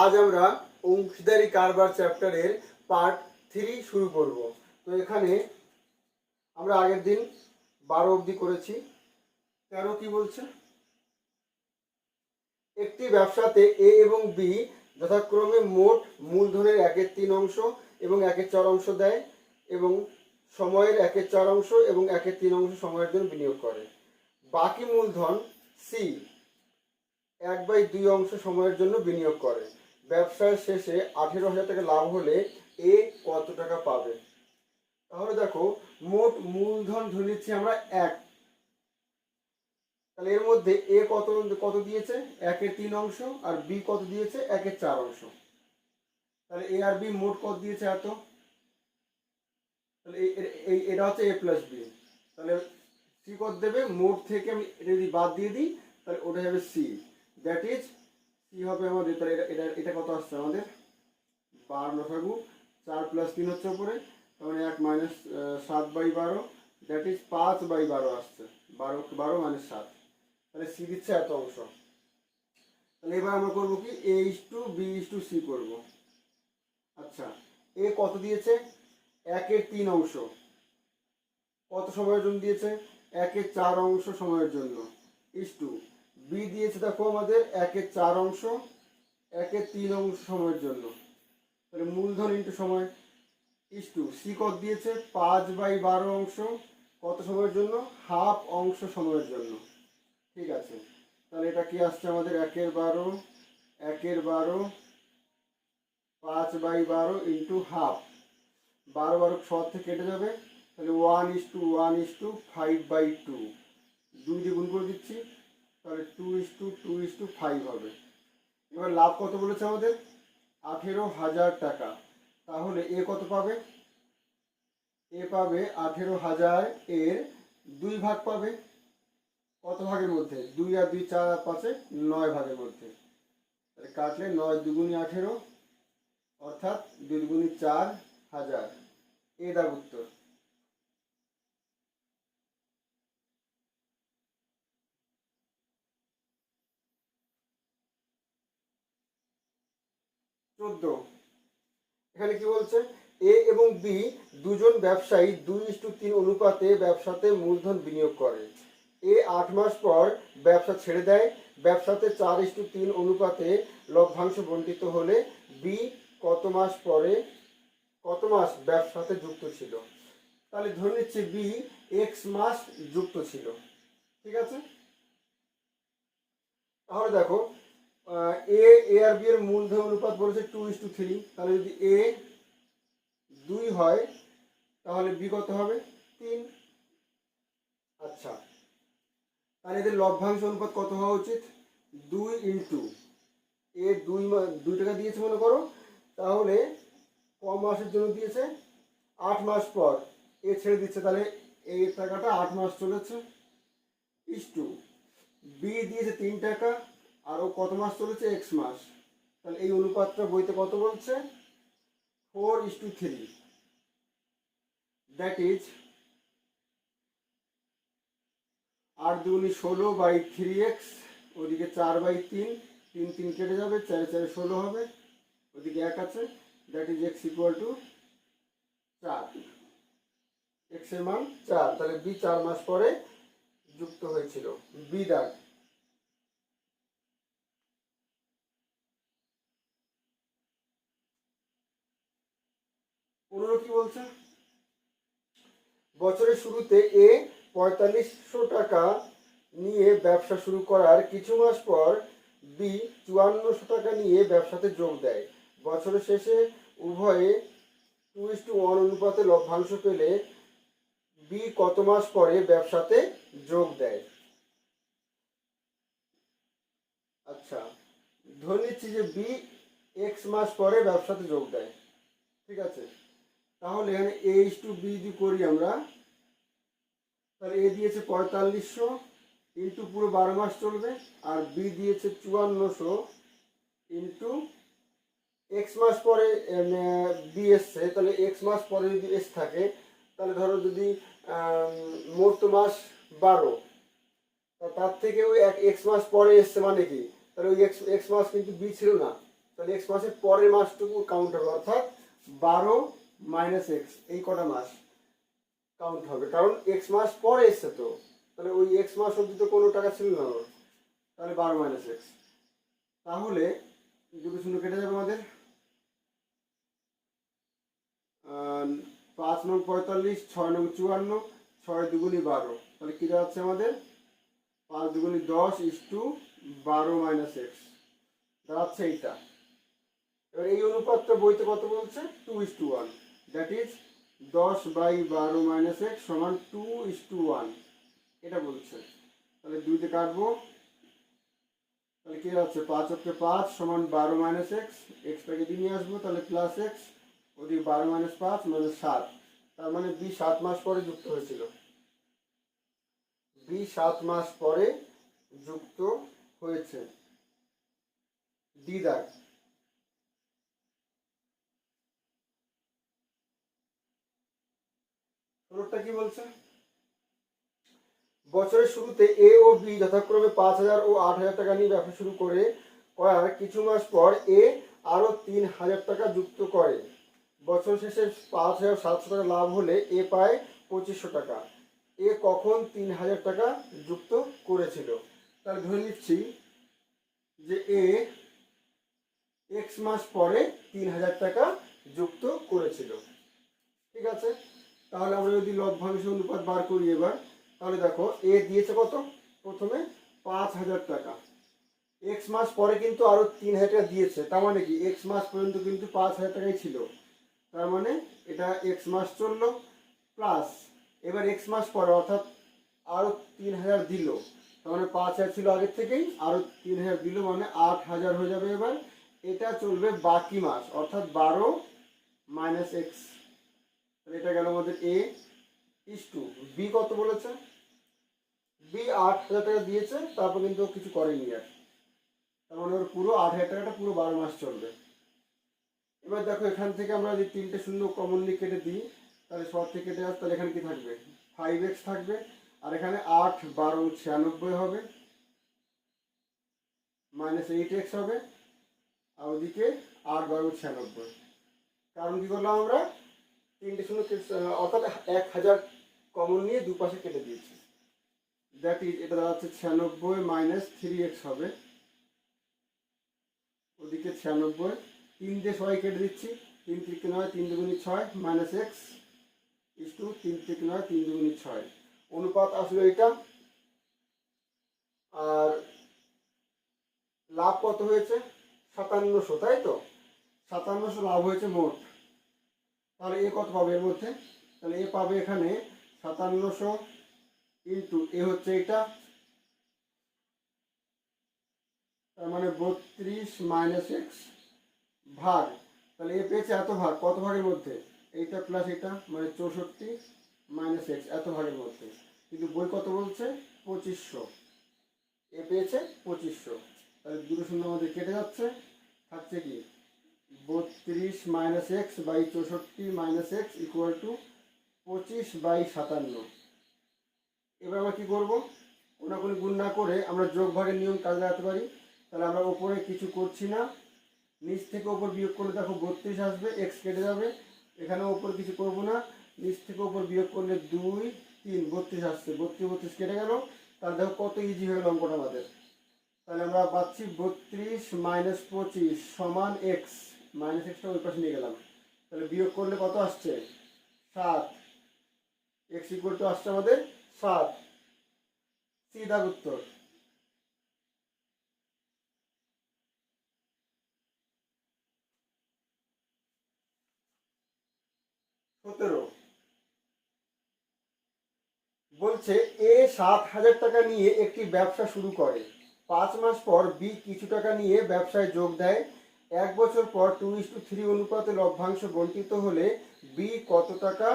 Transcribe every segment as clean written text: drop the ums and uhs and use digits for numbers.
আজ আমরা অংশীদারি কারবার চ্যাপ্টারের পার্ট 3 শুরু করব। তো এখানে আমরা আগের দিন 12 অবধি করেছি। 13 কি বলছে, একটি ব্যবসাতে এ এবং বি যথাক্রমে মোট মূলধনের 1/3 অংশ এবং 1/4 অংশ দেয় এবং সময়ের 1/4 অংশ এবং 1/3 অংশ সময়ের জন্য বিনিয়োগ করে। বাকি মূলধন সি 1/2 অংশ সময়ের জন্য বিনিয়োগ করে। ব্যবসার শেষে 18,000 টাকা লাভ হলে এ কত টাকা পাবে? তাহলে দেখো, মোট মূলধন ধরে নিচ্ছি আমরা 1। তাহলে এর মধ্যে এ কত কত দিয়েছে? 1/3 অংশ, আর বি কত দিয়েছে? 1/4 অংশ। তাহলে এ আর বি মোট কত দিয়েছে? এত। তাহলে এটা হচ্ছে এ প্লাস বি। তাহলে সি কত দেবে? মোট থেকে আমি এটা যদি বাদ দিয়ে দিই তাহলে ওটা হবে সি। দ্যাট ইজ সি হবে আমাদের, তাহলে এটা এটা কত আসছে আমাদের? 12 লসাগু 4 + 3 হচ্ছে উপরে, তাহলে 1 - 7/12, দ্যাট ইজ 5/12 আসছে। 12 - 7, তাহলে সি দিচ্ছে এত অংশ। তাহলে এবার আমরা করবো কি, A/B/C করবো। আচ্ছা, এ কত দিয়েছে? 1/3 অংশ। কত সময়ের জন্য দিয়েছে? 1/4 অংশ সময়ের জন্য। ইস্টু বি দিয়েছে দেখো আমাদের 1/4 অংশ 1/3 অংশ সময়ের জন্য। তাহলে মূলধন ইন্টু সময়। ইস্টু সি কত দিয়েছে? 5/12 অংশ কত সময়ের জন্য? হাফ অংশ সময়ের জন্য। ঠিক আছে, তাহলে এটা কি আসছে আমাদের? 1/12 1/12 5/12 ইন্টু হাফ। 12 6 থেকে কেটে যাবে, তাহলে 1:1:5/2। 2 দিয়ে গুণ করে দিচ্ছি, তাহলে 2:2:5 হবে। এবার লাভ কত বলেছে আমাদের? 18,000 টাকা। তাহলে এ কত পাবে? এ পাবে 18,000 এর 2 ভাগ পাবে। কত ভাগের মধ্যে? 2 আর 2 4 আর 5 9 ভাগের মধ্যে। তাহলে কাটলে 9 2 * 18, অর্থাৎ 2 * 4,000। এ দাগ উত্তর। এখানে কি বলছে? এ এবং বি দুজন ব্যবসায়ী 2:3 অনুপাতে ব্যবসাতে মূলধন বিনিয়োগ করে। এ 8 মাস পর ব্যবসা ছেড়ে দেয়। ব্যবসাতে 4:3 অনুপাতে লভ্যাংশ বণ্টিত হলে বি কত মাস ব্যবসাতে যুক্ত ছিল? তাহলে ধরে নিচ্ছি বি এক্স মাস যুক্ত ছিল। ঠিক আছে, তাহলে দেখো, এ আর বি এর মূলধন অনুপাত বলেছে 2:3। তাহলে যদি এ 2 হয় তাহলে বি কত হবে? 3। আচ্ছা, তাহলে এদের লভ্যাংশ অনুপাত কত হওয়া উচিত? 2 ইন্টু এ 2 টাকা দিয়েছে মনে করো, তাহলে কম মাসের জন্য দিয়েছে 8 মাস পর এ ছেড়ে দিচ্ছে, তাহলে এই টাকাটা 8 মাস চলেছে। ইস্টু বি দিয়েছে 3 টাকা, আর ও কত মাস চলেছে? এক্স মাস। তাহলে এই অনুপাতটা বইতে কত বলছে? 4:3। দ্যাট ইজ 8 × 2 = 16/3x, ওদিকে 4/3, 3 3 কেটে যাবে, 4 4 16 হবে, ওদিকে 1 আছে। That is x = 4। x এর মান 4। তাহলে বি 4 মাস পরে যুক্ত হয়েছিল। বি দাগ। পুনর কি বলছে? বছরের শুরুতে এ 4500 টাকা নিয়ে ব্যবসা শুরু করার কিছু মাস পর বি 5400 টাকা নিয়ে ব্যবসাতে যোগ দেয়। বছরের শেষে উভয়ে 2:1 অনুপাতে লভ্যাংশ পেলে বি কত মাস পরে ব্যবসাতে যোগ দেয়? আচ্ছা, ধরে নিচ্ছি যে বি এক্স মাস পরে ব্যবসাতে যোগ দেয়। ঠিক আছে, তাহলে এখানে A/B যদি করি আমরা, তাহলে এ দিয়েছে 4500 ইন্টু পুরো 12 মাস চলবে, আর বি দিয়েছে 5400 ইন্টু এক্স মাস পরে বি এসছে, তাহলে এক্স মাস পরে যদি এস থাকে, তাহলে ধরো যদি মোট তো মাস 12, তার থেকে ওই এক্স মাস পরে এসছে মানে কি? তাহলে ওই এক্স মাস কিন্তু বি ছিল না, তাহলে এক্স মাসের পরের মাসটুকু কাউন্ট হবে, অর্থাৎ 12 মাইনাস এক্স, এই কটা মাস কাউন্ট হবে, কারণ এক্স মাস পরে এসছে তো, তাহলে ওই এক্স মাস অবধি তো কোনো টাকা ছিল না ওর, তাহলে 12 মাইনাস এক্স। তাহলে দুটো শূন্য কেটে যাবে আমাদের, 5 নং 45, 6 নং 54, 6 দুগুনি 12, তাহলে কী দাঁড়াচ্ছে আমাদের 5 দুগুনি 10 ইস টু 12 মাইনাস এক্স দাঁড়াচ্ছে এইটা। এবার এই অনুপাতটা বইতে কত বলছে 2:1, দ্যাট ইজ 10/12 মাইনাস এক্স সমান 2:1, এটা বলছে। তাহলে 2 তে কাটবো, তাহলে কি আছে 5 অক্ষে 5 সমান 12 মাইনাস এক্স, এক্সটাকে দিয়ে নিয়ে আসবো, তাহলে প্লাস এক্স, ওদিকে 12 মাইনাস 5 মানে 7, তার মানে বি 7 মাস পরে যুক্ত হয়েছিল, বি 7 মাস পরে যুক্ত হয়েছে, ডি দাগ। ষোলোটা কি বলছে, বছরের শুরুতে এ ও বি যথাক্রমে 5,000 ও 8,000 টাকা নিয়ে ব্যবসা শুরু করে করার কিছু মাস পর এ আরো 3,000 টাকা যুক্ত করে। বছর শেষে 5,700 টাকা লাভ হলে এ পায় 2,500 টাকা। এ কখন 3,000 টাকা যুক্ত করেছিল? তাহলে ধরে নিচ্ছি যে এ এক্স মাস পরে 3,000 টাকা যুক্ত করেছিল, ঠিক আছে। তাহলে আমরা যদি লভ্যাংশ অনুপাত বার করি এবার, তাহলে দেখো এ দিয়েছে কত, প্রথমে 5,000 টাকা, এক্স মাস পরে কিন্তু আরো 3,000 টাকা দিয়েছে, তার মানে কি এক্স মাস পর্যন্ত কিন্তু 5,000 টাকাই ছিল, তার মানে এটা এক্স মাস চললো, প্লাস এবার এক্স মাস পরে অর্থাৎ আরো 3,000 দিল, তার মানে 5,000 ছিল আগের থেকেই, আরো 3,000 দিল মানে 8,000 হয়ে যাবে। এবার এটা চলবে বাকি মাস, অর্থাৎ 12 মাইনাস এক্স, এটা গেল আমাদের এ ইস টু বি কত বলেছে, বি 8,000 টাকা দিয়েছে, তারপর কিন্তু কিছু করেনি আর, তার মানে ওর পুরো 8,000 টাকাটা পুরো 12 মাস চলবে। এবার দেখো এখান থেকে আমরা যদি 3টে শূন্য কমনলি কেটে দিই, তাহলে সব থেকে কেটে আসে, তাহলে এখানে কি থাকবে 5x থাকবে, আর এখানে 8 12 96 হবে, মাইনাস 8x হবে, আর ওদিকে 8 12 96, কারণ কি করলাম আমরা 3টে শূন্য অর্থাৎ 1,000 কমন নিয়ে দুপাশে কেটে দিয়েছি, দ্যাট ইজ এটা দাঁড়াচ্ছে 96 মাইনাস 3x হবে, ওদিকে 96, 3 দিয়ে সবাই কেটে দিচ্ছি, 3 থেকে 9 3 দুগুণি 6 মাইনাস এক্স ইস টু 3 থেকে 9 3 দুগুণি 6, অনুপাত আসলে এটা। আর লাভ কত হয়েছে 5700, তাই তো 5700 লাভ হয়েছে মোট। তাহলে এ কত পাবে এর মধ্যে, তাহলে এ পাবে এখানে 5700 ইন্টু এ হচ্ছে এটা, তার মানে 32 মাইনাস এক্স ভাগ, তাহলে এ পেয়েছে এত ভাগ, কত ভাগের মধ্যে, এইটা প্লাস এটা মানে 64 মাইনাস এক্স এত ভাগের মধ্যে, কিন্তু বই কত বলছে 2500, এ পেয়েছে 2500, তাহলে দুটো শূন্য আমাদের কেটে যাচ্ছে, থাকছে কি 32 minus x by 64 minus x equal to 25/57। এবার আমরা কি করবো, কোনাকুনি গুণ না করে আমরা যোগ ভাগের নিয়ম কাজে লাগাতে পারি। তাহলে আমরা ওপরে কিছু করছি না, নিচ থেকে ওপর বিয়োগ করলে দেখো 32 আসবে, এক্স কেটে যাবে, এখানে ওপর কিছু করবো না, নিচ থেকে ওপর বিয়োগ করলে 2 3 32 আসছে, 32 কেটে গেল, তাহলে দেখো কত ইজি হয়ে গেল অঙ্কটা আমাদের। তাহলে আমরা পাচ্ছি 32 মাইনাস 25 সমান এক্স, মাইনাস এক্সটা ওই পাশে নিয়ে গেলাম, তাহলে বিয়োগ করলে কত আসছে 7, এক্স ইকুয়াল টু আসছে আমাদের 7, সি দাগ উত্তর। বলছে এ 7,000 টাকা নিয়ে একটি ব্যবসা শুরু করে, 5 মাস পর বি কিছু টাকা নিয়ে ব্যবসায় যোগ দেয়, 1 বছর পর 2:3 অনুপাতে লভ্যাংশ বণ্টিত হলে বি কত টাকা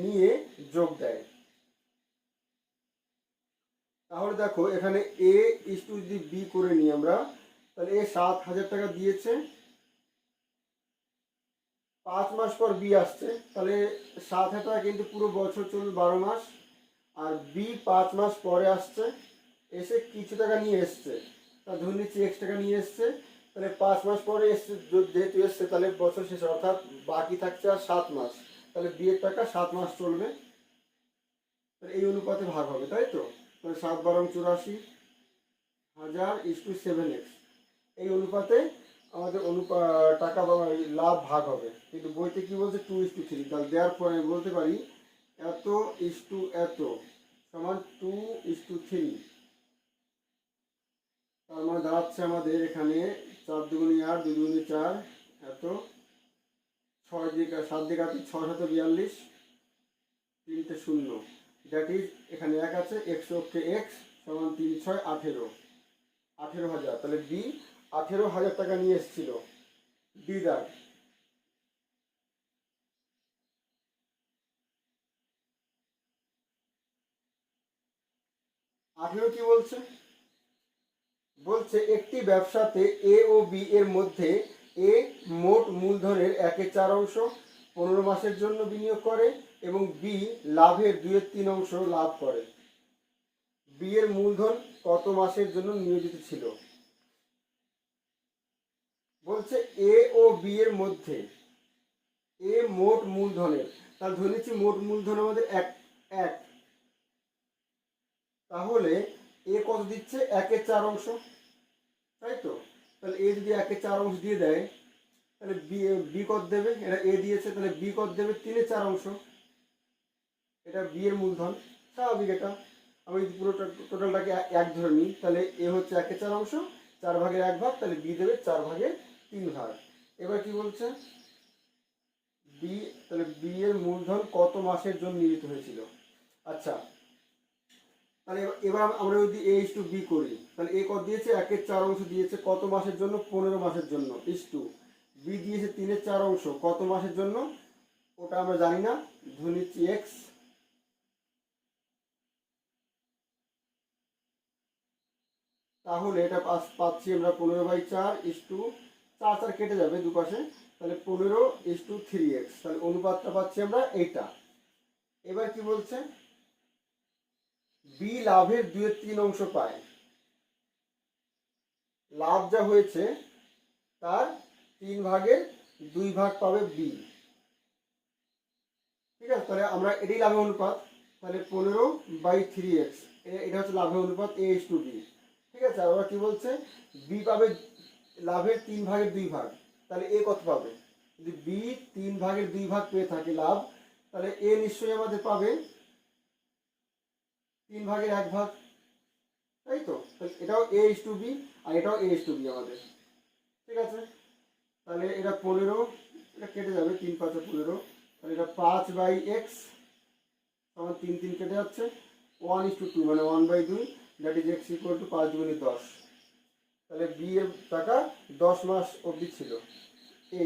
নিয়ে যোগ দেয়। তাহলে দেখো এখানে এ ইস টু যদি বি করে নিই আমরা, তাহলে এ 7,000 টাকা দিয়েছে, 5 মাস পর বি আসছে, তাহলে 7,000 টাকা কিন্তু পুরো বছর চলবে 12 মাস, আর বি 5 মাস পরে আসছে, এসে কিছু টাকা নিয়ে এসছে, তা ধরে নিচ্ছি এক্স টাকা নিয়ে এসছে, তাহলে 5 মাস পরে এসছে, যেহেতু এসছে তাহলে বছর শেষে, অর্থাৎ বাকি থাকছে আর 7 মাস। তাহলে বিয়ের টাকা 7 মাস চলবে, তাহলে এই অনুপাতে ভাগ হবে, তাই তো? তাহলে 7 × 7 x, এই অনুপাতে আমাদের টাকা বা লাভ ভাগ হবে। কিন্তু বইতে কি বলছে 2:3, তাহলে দেওয়ার পরে আমি বলতে পারি এত এত সমান 2:3। তার মানে দাঁড়াচ্ছে আমাদের এখানে 4 দুগুণে 8, 2 দুগুণে 4, এত 6 দিকে 7 দিকে 6 7 42, 3টে 0, দ্যাট ইজ এখানে 1 আছে, x অক্ষে x সমান 3 6 18, 18,000। তাহলে বি 18,000 টাকা নিয়ে এসেছিল দিদার। আঠেরো কি বলছে? বলছে একটি ব্যবসাতে এ ও বি এর মধ্যে এ মোট মূলধনের 1/4 15 মাসের জন্য বিনিয়োগ করে এবং বি লাভের 2/3 লাভ করে। বি এর মূলধন কত মাসের জন্য নিয়োজিত ছিল? বলছে এ ও বি এর মধ্যে এ মোট মূলধনের, তাহলে ধরে নিচ্ছি মোট মূলধন আমাদের এক এক, তাহলে এ কত দিচ্ছে 1/4, তাই তো? তাহলে এ যদি 1/4 দিয়ে দেয় তাহলে বি কত দেবে? এটা এ দিয়েছে, তাহলে বি কত দেবে? 3/4। এটা বি এর মূলধন, স্বাভাবিক। এটা আমি যদি পুরো টোটালটাকে এক ধরে নিই, তাহলে এ হচ্ছে 1/4, 4/1 ভাগ, তাহলে বি দেবে 4/3 এবার কি বলছে বি, তাহলে বি এর মূলধন কত মাসের জন্য নিয়োজিত হয়েছিল? আচ্ছা, তাহলে এবার আমরা যদি এ ইস টু বি করি, তাহলে এ কত দিয়েছে? 1/4 দিয়েছে, কত মাসের জন্য? 15 মাসের জন্য। ইস টু বি দিয়েছে 3/4, কত মাসের জন্য? ওটা আমরা জানি না, ধরে নিচ্ছি এক্স। তাহলে এটা পাচ্ছি আমরা 15/4 ইস টু 4 4 কেটে যাবে দুপাশে, তাহলে 15:3x, তাহলে অনুপাতটা পাচ্ছি আমরা এইটা। এবার কি বলছে? বি লাভের 2/3 পায়, লাভ যা হয়েছে তার 3/2 পাবে বি। ঠিক আছে, তাহলে আমরা এটাই লাভের অনুপাত, তাহলে 15/3x, এটা হচ্ছে লাভের অনুপাত এ ইস টু বি। ঠিক আছে, আবার কি বলছে? বি পাবে লাভের 3/2, তাহলে এ কত পাবে? যদি বি 3/2 পেয়ে থাকে লাভ, তাহলে এ নিশ্চয়ই আমাদের পাবে 3/1, তাই তো? তাহলে এটাও এ ইস টু বি আর এটাও এ ইস টু বি আমাদের। ঠিক আছে, তাহলে এটা 15, এটা কেটে যাবে, 3 5 15, তাহলে এটা 5/x সমান 3 3 কেটে যাচ্ছে, 1:2 মানে 1/2, that is x equal to 5 দুগুণে 10। তাহলে বি এর টাকা 10 মাস অবধি ছিল। এ